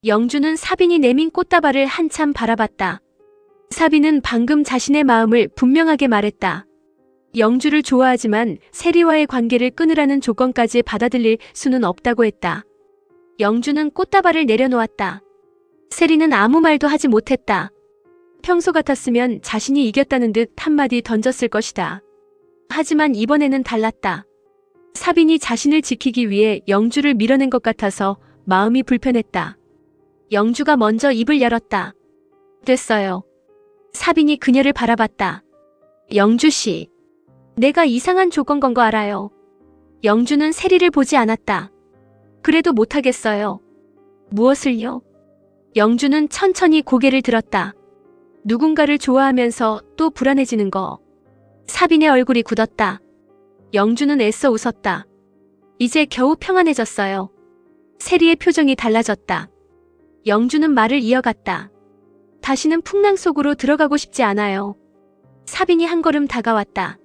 영주는 사빈이 내민 꽃다발을 한참 바라봤다. 사빈은 방금 자신의 마음을 분명하게 말했다. 영주를 좋아하지만 세리와의 관계를 끊으라는 조건까지 받아들일 수는 없다고 했다. 영주는 꽃다발을 내려놓았다. 세리는 아무 말도 하지 못했다. 평소 같았으면 자신이 이겼다는 듯 한마디 던졌을 것이다. 하지만 이번에는 달랐다. 사빈이 자신을 지키기 위해 영주를 밀어낸 것 같아서 마음이 불편했다. 영주가 먼저 입을 열었다. 됐어요. 사빈이 그녀를 바라봤다. 영주씨, 내가 이상한 조건 건 거 알아요. 영주는 세리를 보지 않았다. 그래도 못하겠어요. 무엇을요? 영주는 천천히 고개를 들었다. 누군가를 좋아하면서 또 불안해지는 거. 사빈의 얼굴이 굳었다. 영주는 애써 웃었다. 이제 겨우 평안해졌어요. 세리의 표정이 달라졌다. 영주는 말을 이어갔다. 다시는 풍랑 속으로 들어가고 싶지 않아요. 사빈이 한 걸음 다가왔다.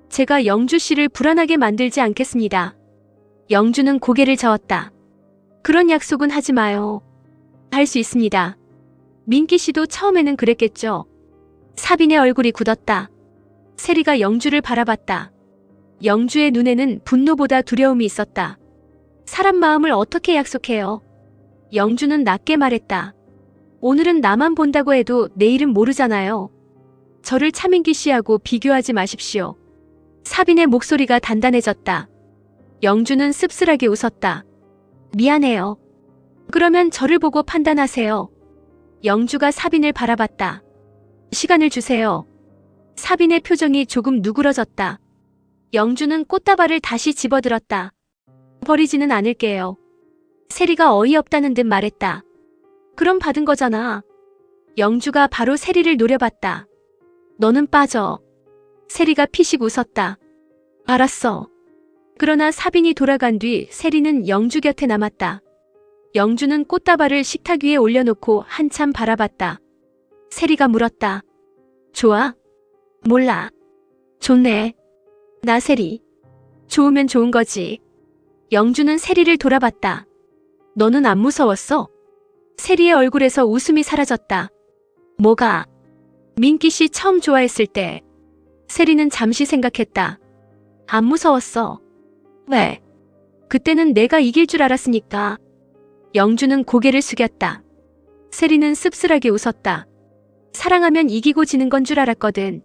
제가 영주 씨를 불안하게 만들지 않겠습니다. 영주는 고개를 저었다. 그런 약속은 하지 마요. 할 수 있습니다. 민기 씨도 처음에는 그랬겠죠. 사빈의 얼굴이 굳었다. 세리가 영주를 바라봤다. 영주의 눈에는 분노보다 두려움이 있었다. 사람 마음을 어떻게 약속해요? 영주는 낮게 말했다. 오늘은 나만 본다고 해도 내일은 모르잖아요. 저를 차민기 씨하고 비교하지 마십시오. 사빈의 목소리가 단단해졌다. 영주는 씁쓸하게 웃었다. 미안해요. 그러면 저를 보고 판단하세요. 영주가 사빈을 바라봤다. 시간을 주세요. 사빈의 표정이 조금 누그러졌다. 영주는 꽃다발을 다시 집어들었다. 버리지는 않을게요. 세리가 어이없다는 듯 말했다. 그럼 받은 거잖아. 영주가 바로 세리를 노려봤다. 너는 빠져. 세리가 피식 웃었다. 알았어. 그러나 사빈이 돌아간 뒤 세리는 영주 곁에 남았다. 영주는 꽃다발을 식탁 위에 올려놓고 한참 바라봤다. 세리가 물었다. 좋아? 몰라. 좋네. 나 세리. 좋으면 좋은 거지. 영주는 세리를 돌아봤다. 너는 안 무서웠어? 세리의 얼굴에서 웃음이 사라졌다. 뭐가? 민기 씨 처음 좋아했을 때. 세리는 잠시 생각했다. 안 무서웠어. 왜? 그때는 내가 이길 줄 알았으니까. 영주는 고개를 숙였다. 세리는 씁쓸하게 웃었다. 사랑하면 이기고 지는 건 줄 알았거든.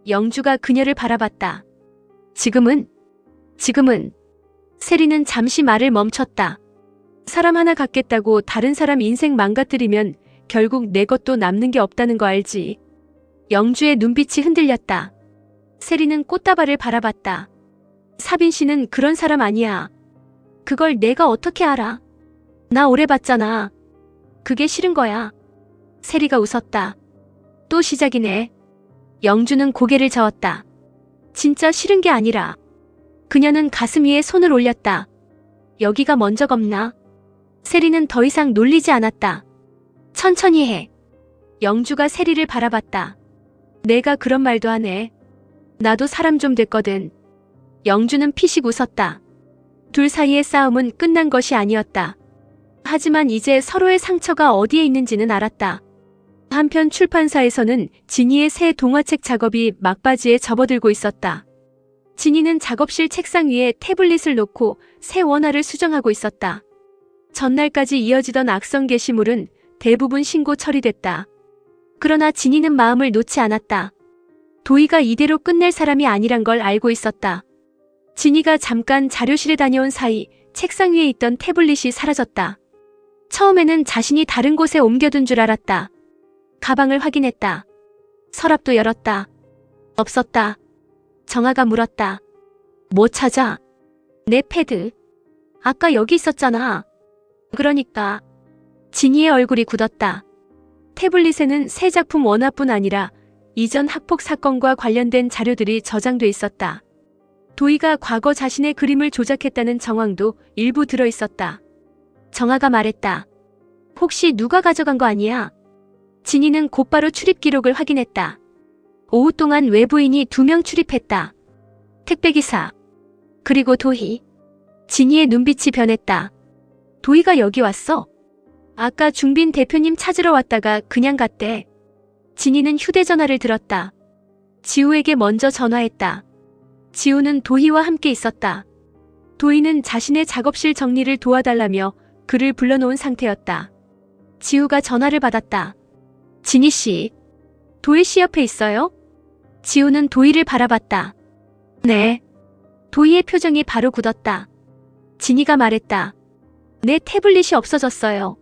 영주가 그녀를 바라봤다. 지금은? 세리는 잠시 말을 멈췄다. 사람 하나 갖겠다고 다른 사람 인생 망가뜨리면 결국 내 것도 남는 게 없다는 거 알지? 영주의 눈빛이 흔들렸다. 세리는 꽃다발을 바라봤다. 사빈 씨는 그런 사람 아니야. 그걸 내가 어떻게 알아? 나 오래 봤잖아. 그게 싫은 거야. 세리가 웃었다. 또 시작이네. 영주는 고개를 저었다. 진짜 싫은 게 아니라. 그녀는 가슴 위에 손을 올렸다. 여기가 먼저 겁나? 세리는 더 이상 놀리지 않았다. 천천히 해. 영주가 세리를 바라봤다. 내가 그런 말도 하네. 나도 사람 좀 됐거든. 영주는 피식 웃었다. 둘 사이의 싸움은 끝난 것이 아니었다. 하지만 이제 서로의 상처가 어디에 있는지는 알았다. 한편 출판사에서는 진이의 새 동화책 작업이 막바지에 접어들고 있었다. 진이는 작업실 책상 위에 태블릿을 놓고 새 원화를 수정하고 있었다. 전날까지 이어지던 악성 게시물은 대부분 신고 처리됐다. 그러나 진이는 마음을 놓지 않았다. 도희가 이대로 끝낼 사람이 아니란 걸 알고 있었다. 진이가 잠깐 자료실에 다녀온 사이 책상 위에 있던 태블릿이 사라졌다. 처음에는 자신이 다른 곳에 옮겨둔 줄 알았다. 가방을 확인했다. 서랍도 열었다. 없었다. 정아가 물었다. 뭐 찾아? 내 패드. 아까 여기 있었잖아. 그러니까. 진이의 얼굴이 굳었다. 태블릿에는 새 작품 원화뿐 아니라 이전 학폭 사건과 관련된 자료들이 저장돼 있었다. 도희가 과거 자신의 그림을 조작했다는 정황도 일부 들어있었다. 정아가 말했다. 혹시 누가 가져간 거 아니야? 진이는 곧바로 출입 기록을 확인했다. 오후 동안 외부인이 2명 출입했다. 택배기사. 그리고 도희. 진이의 눈빛이 변했다. 도희가 여기 왔어? 아까 중빈 대표님 찾으러 왔다가 그냥 갔대. 진이는 휴대전화를 들었다. 지우에게 먼저 전화했다. 지우는 도희와 함께 있었다. 도희는 자신의 작업실 정리를 도와달라며 그를 불러놓은 상태였다. 지우가 전화를 받았다. 진희 씨, 도희 씨 옆에 있어요? 지우는 도희를 바라봤다. 네. 도희의 표정이 바로 굳었다. 진희가 말했다. 내 태블릿이 없어졌어요.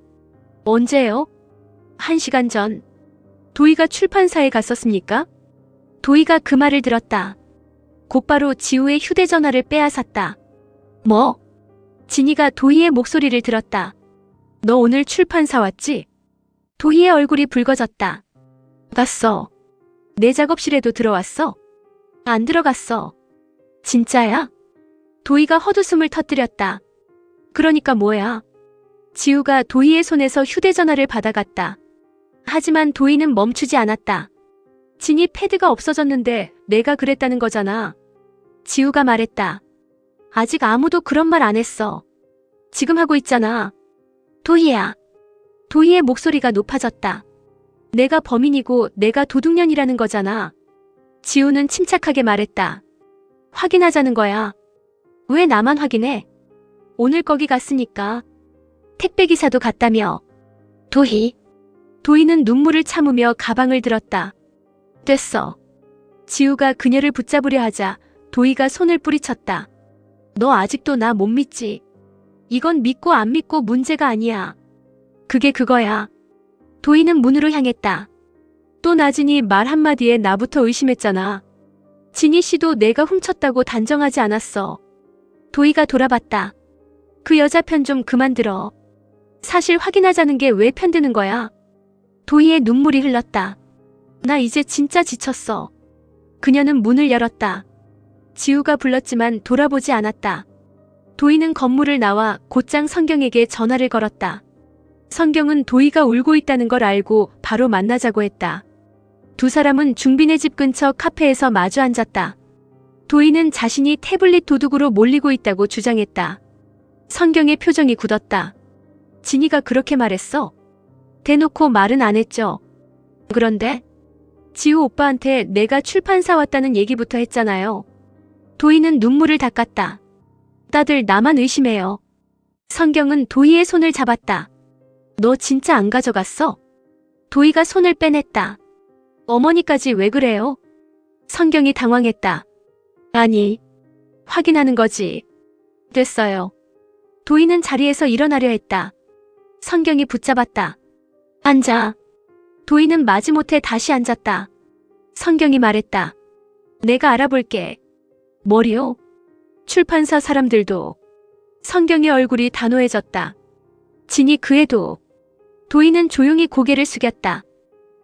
언제요? 1시간 전. 도희가 출판사에 갔었습니까? 도희가 그 말을 들었다. 곧바로 지우의 휴대전화를 빼앗았다. 뭐? 진희가 도희의 목소리를 들었다. 너 오늘 출판사 왔지? 도희의 얼굴이 붉어졌다. 갔어. 내 작업실에도 들어왔어? 안 들어갔어. 진짜야? 도희가 헛웃음을 터뜨렸다. 그러니까 뭐야? 지우가 도희의 손에서 휴대전화를 받아갔다. 하지만 도희는 멈추지 않았다. 진희 패드가 없어졌는데 내가 그랬다는 거잖아. 지우가 말했다. 아직 아무도 그런 말 안 했어. 지금 하고 있잖아. 도희야. 도희의 목소리가 높아졌다. 내가 범인이고 내가 도둑년이라는 거잖아. 지우는 침착하게 말했다. 확인하자는 거야. 왜 나만 확인해? 오늘 거기 갔으니까. 택배기사도 갔다며. 도희. 도희는 눈물을 참으며 가방을 들었다. 됐어. 지우가 그녀를 붙잡으려 하자 도희가 손을 뿌리쳤다. 너 아직도 나 못 믿지? 이건 믿고 안 믿고 문제가 아니야. 그게 그거야. 도희는 문으로 향했다. 또 나진이 말 한마디에 나부터 의심했잖아. 진희 씨도 내가 훔쳤다고 단정하지 않았어. 도희가 돌아봤다. 그 여자 편 좀 그만 들어. 사실 확인하자는 게 왜 편드는 거야? 도희의 눈물이 흘렀다. 나 이제 진짜 지쳤어. 그녀는 문을 열었다. 지우가 불렀지만 돌아보지 않았다. 도희는 건물을 나와 곧장 성경에게 전화를 걸었다. 성경은 도희가 울고 있다는 걸 알고 바로 만나자고 했다. 두 사람은 중빈의 집 근처 카페에서 마주 앉았다. 도희는 자신이 태블릿 도둑으로 몰리고 있다고 주장했다. 성경의 표정이 굳었다. 진희가 그렇게 말했어? 대놓고 말은 안 했죠. 그런데 지우 오빠한테 내가 출판사 왔다는 얘기부터 했잖아요. 도희는 눈물을 닦았다. 다들 나만 의심해요. 성경은 도희의 손을 잡았다. 너 진짜 안 가져갔어? 도희가 손을 빼냈다. 어머니까지 왜 그래요? 성경이 당황했다. 아니, 확인하는 거지. 됐어요. 도희는 자리에서 일어나려 했다. 성경이 붙잡았다. 앉아. 도희는 마지못해 다시 앉았다. 성경이 말했다. 내가 알아볼게. 뭐리요? 출판사 사람들도. 성경의 얼굴이 단호해졌다. 진이 그애도. 도희는 조용히 고개를 숙였다.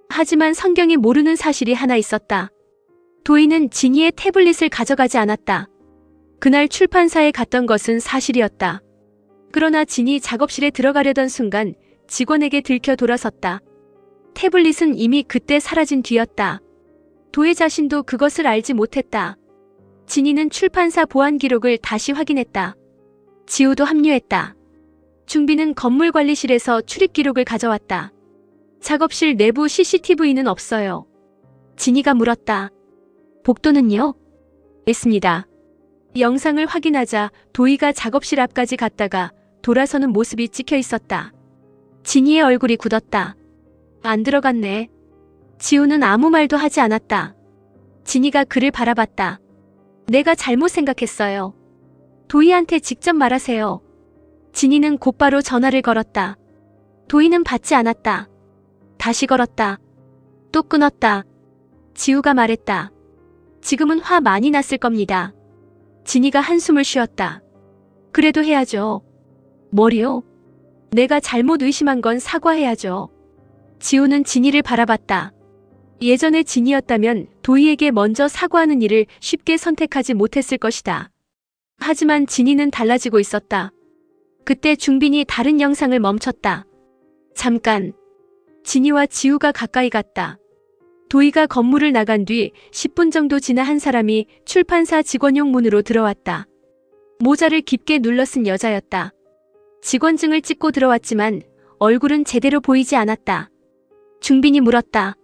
하지만 성경이 모르는 사실이 하나 있었다. 도희는 진이의 태블릿을 가져가지 않았다. 그날 출판사에 갔던 것은 사실이었다. 그러나 진이 작업실에 들어가려던 순간 직원에게 들켜 돌아섰다. 태블릿은 이미 그때 사라진 뒤였다. 도희 자신도 그것을 알지 못했다. 진이는 출판사 보안 기록을 다시 확인했다. 지우도 합류했다. 중빈은 건물 관리실에서 출입 기록을 가져왔다. 작업실 내부 CCTV는 없어요. 진이가 물었다. 복도는요? 있습니다. 영상을 확인하자 도희가 작업실 앞까지 갔다가 돌아서는 모습이 찍혀 있었다. 진이의 얼굴이 굳었다. 안 들어갔네. 지우는 아무 말도 하지 않았다. 진이가 그를 바라봤다. 내가 잘못 생각했어요. 도희한테 직접 말하세요. 진이는 곧바로 전화를 걸었다. 도희는 받지 않았다. 다시 걸었다. 또 끊었다. 지우가 말했다. 지금은 화 많이 났을 겁니다. 진이가 한숨을 쉬었다. 그래도 해야죠. 뭐리요? 내가 잘못 의심한 건 사과해야죠. 지우는 진이를 바라봤다. 예전의 진이였다면 도희에게 먼저 사과하는 일을 쉽게 선택하지 못했을 것이다. 하지만 진이는 달라지고 있었다. 그때 중빈이 다른 영상을 멈췄다. 잠깐. 진이와 지우가 가까이 갔다. 도희가 건물을 나간 뒤 10분 정도 지나 한 사람이 출판사 직원용 문으로 들어왔다. 모자를 깊게 눌러 쓴 여자였다. 직원증을 찍고 들어왔지만 얼굴은 제대로 보이지 않았다. 중빈이 물었다.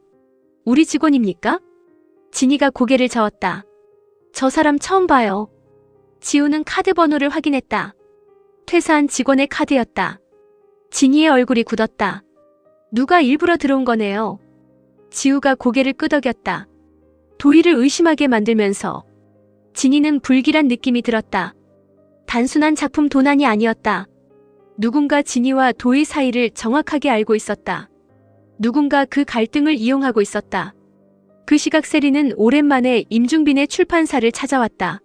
우리 직원입니까? 진이가 고개를 저었다. 저 사람 처음 봐요. 지우는 카드 번호를 확인했다. 퇴사한 직원의 카드였다. 진이의 얼굴이 굳었다. 누가 일부러 들어온 거네요. 지우가 고개를 끄덕였다. 도희를 의심하게 만들면서. 진이는 불길한 느낌이 들었다. 단순한 작품 도난이 아니었다. 누군가 진이와 도희 사이를 정확하게 알고 있었다. 누군가 그 갈등을 이용하고 있었다. 그 시각 세리는 오랜만에 임중빈의 출판사를 찾아왔다.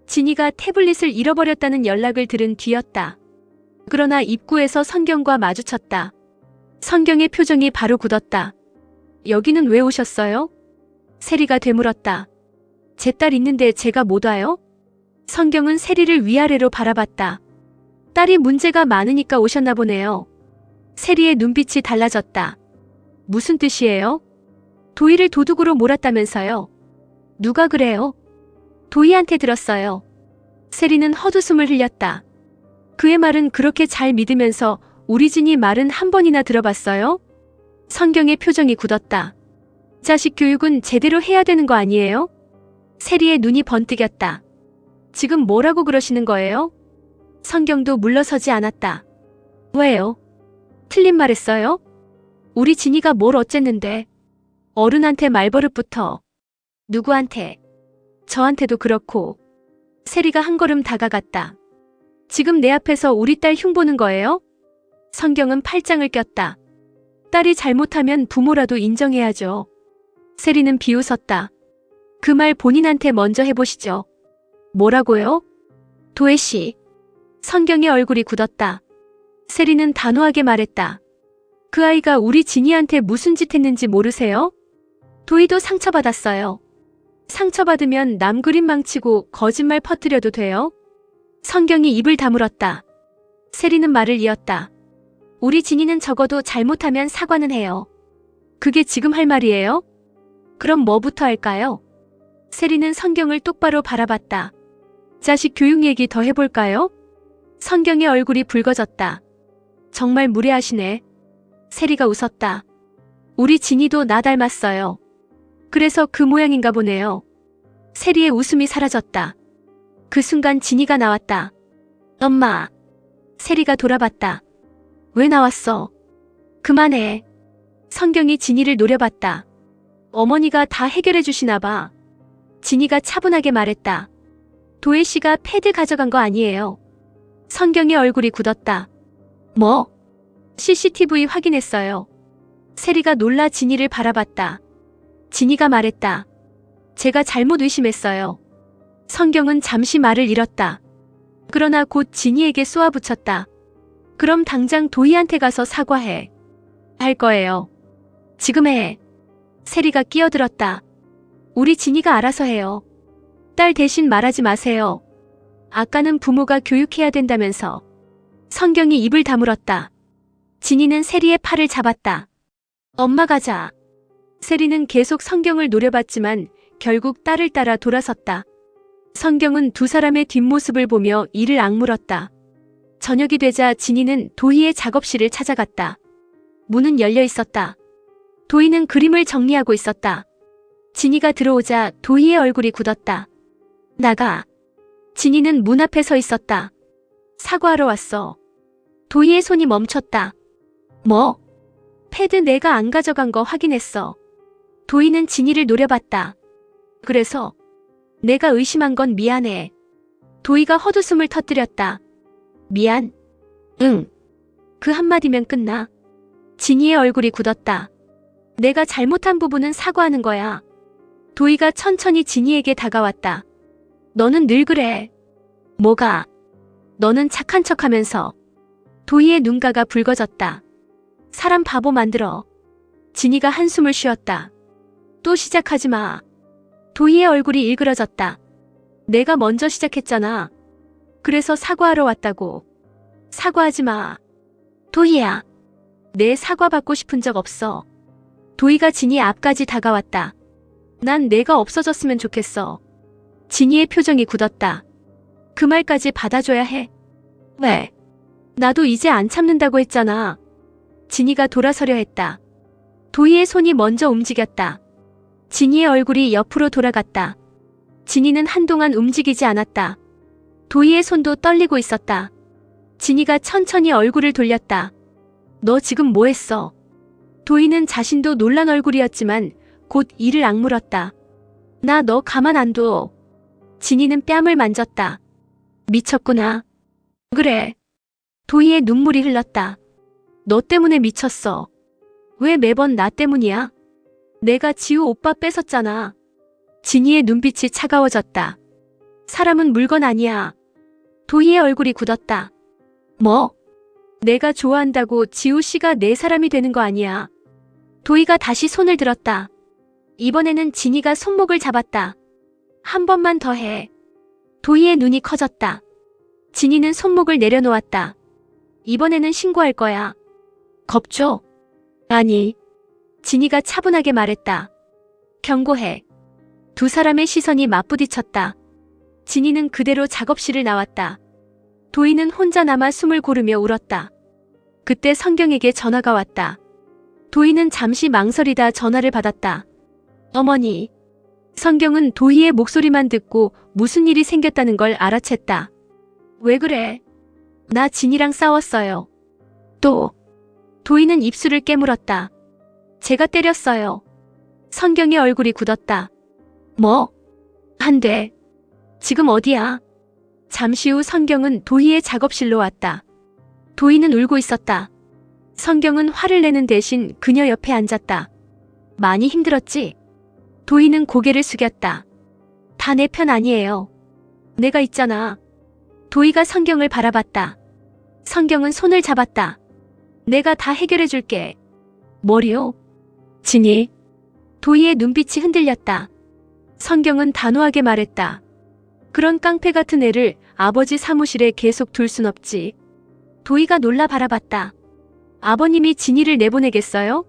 진이가 태블릿을 잃어버렸다는 연락을 들은 뒤였다. 그러나 입구에서 성경과 마주쳤다. 성경의 표정이 바로 굳었다. 여기는 왜 오셨어요? 세리가 되물었다. 제 딸 있는데 제가 못 와요? 성경은 세리를 위아래로 바라봤다. 딸이 문제가 많으니까 오셨나 보네요. 세리의 눈빛이 달라졌다. 무슨 뜻이에요? 도희를 도둑으로 몰았다면서요? 누가 그래요? 도희한테 들었어요. 세리는 헛웃음을 흘렸다. 그의 말은 그렇게 잘 믿으면서 우리 진이 말은 한 번이나 들어봤어요? 성경의 표정이 굳었다. 자식 교육은 제대로 해야 되는 거 아니에요? 세리의 눈이 번뜩였다. 지금 뭐라고 그러시는 거예요? 성경도 물러서지 않았다. 왜요? 틀린 말 했어요? 우리 진이가 뭘 어쨌는데. 어른한테 말버릇부터. 누구한테? 저한테도 그렇고. 세리가 한 걸음 다가갔다. 지금 내 앞에서 우리 딸 흉보는 거예요? 성경은 팔짱을 꼈다. 딸이 잘못하면 부모라도 인정해야죠. 세리는 비웃었다. 그 말 본인한테 먼저 해보시죠. 뭐라고요? 도혜씨. 성경의 얼굴이 굳었다. 세리는 단호하게 말했다. 그 아이가 우리 진이한테 무슨 짓 했는지 모르세요? 도희도 상처받았어요. 상처받으면 남 그림 망치고 거짓말 퍼뜨려도 돼요? 성경이 입을 다물었다. 세리는 말을 이었다. 우리 진이는 적어도 잘못하면 사과는 해요. 그게 지금 할 말이에요? 그럼 뭐부터 할까요? 세리는 성경을 똑바로 바라봤다. 자식 교육 얘기 더 해볼까요? 성경의 얼굴이 붉어졌다. 정말 무례하시네. 세리가 웃었다. 우리 진이도 나 닮았어요. 그래서 그 모양인가 보네요. 세리의 웃음이 사라졌다. 그 순간 진이가 나왔다. 엄마. 세리가 돌아봤다. 왜 나왔어? 그만해. 성경이 진이를 노려봤다. 어머니가 다 해결해 주시나 봐. 진이가 차분하게 말했다. 도혜 씨가 패드 가져간 거 아니에요. 성경의 얼굴이 굳었다. 뭐? CCTV 확인했어요. 세리가 놀라 진이를 바라봤다. 진이가 말했다. 제가 잘못 의심했어요. 성경은 잠시 말을 잃었다. 그러나 곧 진이에게 쏘아붙였다. 그럼 당장 도희한테 가서 사과해. 할 거예요. 지금 해. 세리가 끼어들었다. 우리 진이가 알아서 해요. 딸 대신 말하지 마세요. 아까는 부모가 교육해야 된다면서. 성경이 입을 다물었다. 진이는 세리의 팔을 잡았다. 엄마 가자. 세리는 계속 성경을 노려봤지만 결국 딸을 따라 돌아섰다. 성경은 두 사람의 뒷모습을 보며 이를 악물었다. 저녁이 되자 진이는 도희의 작업실을 찾아갔다. 문은 열려 있었다. 도희는 그림을 정리하고 있었다. 진이가 들어오자 도희의 얼굴이 굳었다. 나가. 진이는 문 앞에 서 있었다. 사과하러 왔어. 도희의 손이 멈췄다. 뭐? 패드 내가 안 가져간 거 확인했어. 도희는 진이를 노려봤다. 그래서 내가 의심한 건 미안해. 도희가 헛웃음을 터뜨렸다. 미안? 응. 그 한마디면 끝나. 진이의 얼굴이 굳었다. 내가 잘못한 부분은 사과하는 거야. 도희가 천천히 진이에게 다가왔다. 너는 늘 그래. 뭐가? 너는 착한 척하면서. 도희의 눈가가 붉어졌다. 사람 바보 만들어. 진이가 한숨을 쉬었다. 또 시작하지 마. 도희의 얼굴이 일그러졌다. 내가 먼저 시작했잖아. 그래서 사과하러 왔다고. 사과하지 마. 도희야. 내 사과 받고 싶은 적 없어. 도희가 진이 앞까지 다가왔다. 난 내가 없어졌으면 좋겠어. 진이의 표정이 굳었다. 그 말까지 받아줘야 해. 왜? 나도 이제 안 참는다고 했잖아. 진이가 돌아서려 했다. 도희의 손이 먼저 움직였다. 진이의 얼굴이 옆으로 돌아갔다. 진이는 한동안 움직이지 않았다. 도희의 손도 떨리고 있었다. 진이가 천천히 얼굴을 돌렸다. 너 지금 뭐 했어? 도희는 자신도 놀란 얼굴이었지만 곧 이를 악물었다. 나 너 가만 안 둬. 진이는 뺨을 만졌다. 미쳤구나. 그래. 도희의 눈물이 흘렀다. 너 때문에 미쳤어. 왜 매번 나 때문이야? 내가 지우 오빠 뺏었잖아. 진이의 눈빛이 차가워졌다. 사람은 물건 아니야. 도희의 얼굴이 굳었다. 뭐? 내가 좋아한다고 지우 씨가 내 사람이 되는 거 아니야. 도희가 다시 손을 들었다. 이번에는 진이가 손목을 잡았다. 한 번만 더 해. 도희의 눈이 커졌다. 진이는 손목을 내려놓았다. 이번에는 신고할 거야. 겁줘? 아니. 진이가 차분하게 말했다. 경고해. 두 사람의 시선이 맞부딪혔다. 진이는 그대로 작업실을 나왔다. 도희는 혼자 남아 숨을 고르며 울었다. 그때 성경에게 전화가 왔다. 도희는 잠시 망설이다 전화를 받았다. 어머니. 성경은 도희의 목소리만 듣고 무슨 일이 생겼다는 걸 알아챘다. 왜 그래? 나 진이랑 싸웠어요. 또. 도희는 입술을 깨물었다. 제가 때렸어요. 성경의 얼굴이 굳었다. 뭐? 안 돼. 지금 어디야? 잠시 후 성경은 도희의 작업실로 왔다. 도희는 울고 있었다. 성경은 화를 내는 대신 그녀 옆에 앉았다. 많이 힘들었지? 도희는 고개를 숙였다. 다 내 편 아니에요. 내가 있잖아. 도희가 성경을 바라봤다. 성경은 손을 잡았다. 내가 다 해결해 줄게. 뭐리요? 진이. 도희의 눈빛이 흔들렸다. 성경은 단호하게 말했다. 그런 깡패 같은 애를 아버지 사무실에 계속 둘 순 없지. 도희가 놀라 바라봤다. 아버님이 진이를 내보내겠어요?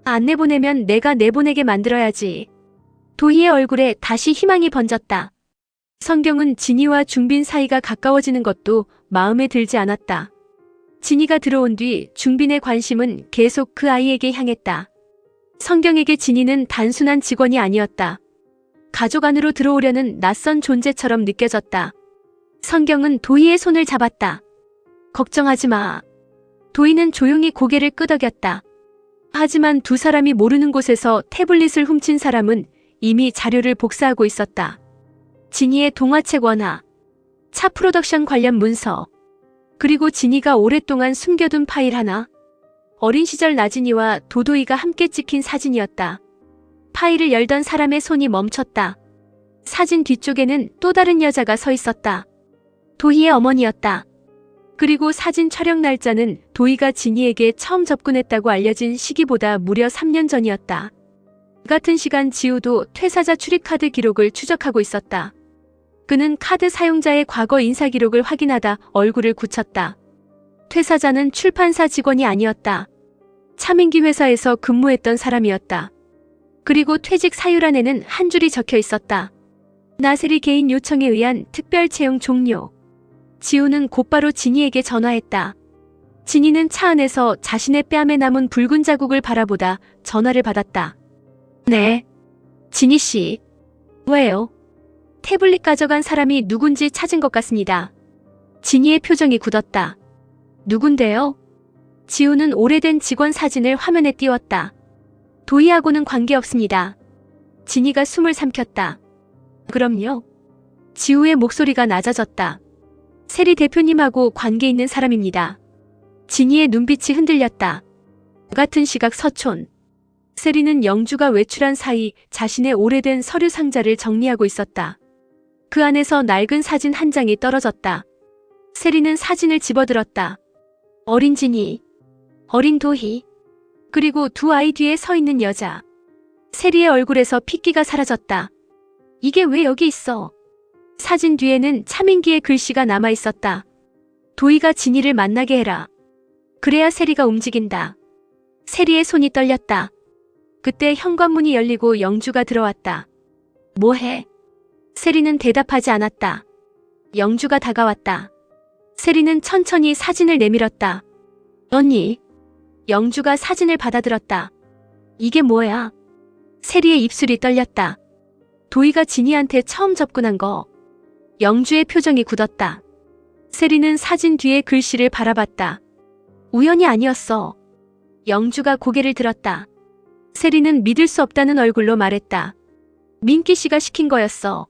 안 내보내면 내가 내보내게 만들어야지. 도희의 얼굴에 다시 희망이 번졌다. 성경은 진이와 중빈 사이가 가까워지는 것도 마음에 들지 않았다. 진이가 들어온 뒤 중빈의 관심은 계속 그 아이에게 향했다. 성경에게 진이는 단순한 직원이 아니었다. 가족 안으로 들어오려는 낯선 존재처럼 느껴졌다. 성경은 도희의 손을 잡았다. 걱정하지 마. 도희는 조용히 고개를 끄덕였다. 하지만 두 사람이 모르는 곳에서 태블릿을 훔친 사람은 이미 자료를 복사하고 있었다. 진이의 동화책 원화, 차 프로덕션 관련 문서, 그리고 진이가 오랫동안 숨겨둔 파일 하나. 어린 시절 나진이와 도도이가 함께 찍힌 사진이었다. 파일을 열던 사람의 손이 멈췄다. 사진 뒤쪽에는 또 다른 여자가 서 있었다. 도희의 어머니였다. 그리고 사진 촬영 날짜는 도희가 진이에게 처음 접근했다고 알려진 시기보다 무려 3년 전이었다. 같은 시간 지우도 퇴사자 출입카드 기록을 추적하고 있었다. 그는 카드 사용자의 과거 인사 기록을 확인하다 얼굴을 굳혔다. 퇴사자는 출판사 직원이 아니었다. 차민기 회사에서 근무했던 사람이었다. 그리고 퇴직 사유란에는 한 줄이 적혀 있었다. 나세리 개인 요청에 의한 특별 채용 종료. 지우는 곧바로 진이에게 전화했다. 진이는 차 안에서 자신의 뺨에 남은 붉은 자국을 바라보다 전화를 받았다. 네. 진이 씨. 왜요? 태블릿 가져간 사람이 누군지 찾은 것 같습니다. 진이의 표정이 굳었다. 누군데요? 지우는 오래된 직원 사진을 화면에 띄웠다. 도희하고는 관계없습니다. 진이가 숨을 삼켰다. 그럼요. 지우의 목소리가 낮아졌다. 세리 대표님하고 관계 있는 사람입니다. 진이의 눈빛이 흔들렸다. 같은 시각 서촌. 세리는 영주가 외출한 사이 자신의 오래된 서류 상자를 정리하고 있었다. 그 안에서 낡은 사진 한 장이 떨어졌다. 세리는 사진을 집어들었다. 어린 진이, 어린 도희, 그리고 두 아이 뒤에 서 있는 여자. 세리의 얼굴에서 핏기가 사라졌다. 이게 왜 여기 있어? 사진 뒤에는 차민기의 글씨가 남아 있었다. 도희가 진이를 만나게 해라. 그래야 세리가 움직인다. 세리의 손이 떨렸다. 그때 현관문이 열리고 영주가 들어왔다. 뭐해? 세리는 대답하지 않았다. 영주가 다가왔다. 세리는 천천히 사진을 내밀었다. 언니. 영주가 사진을 받아들었다. 이게 뭐야? 세리의 입술이 떨렸다. 도희가 진이한테 처음 접근한 거. 영주의 표정이 굳었다. 세리는 사진 뒤에 글씨를 바라봤다. 우연이 아니었어. 영주가 고개를 들었다. 세리는 믿을 수 없다는 얼굴로 말했다. 민기 씨가 시킨 거였어.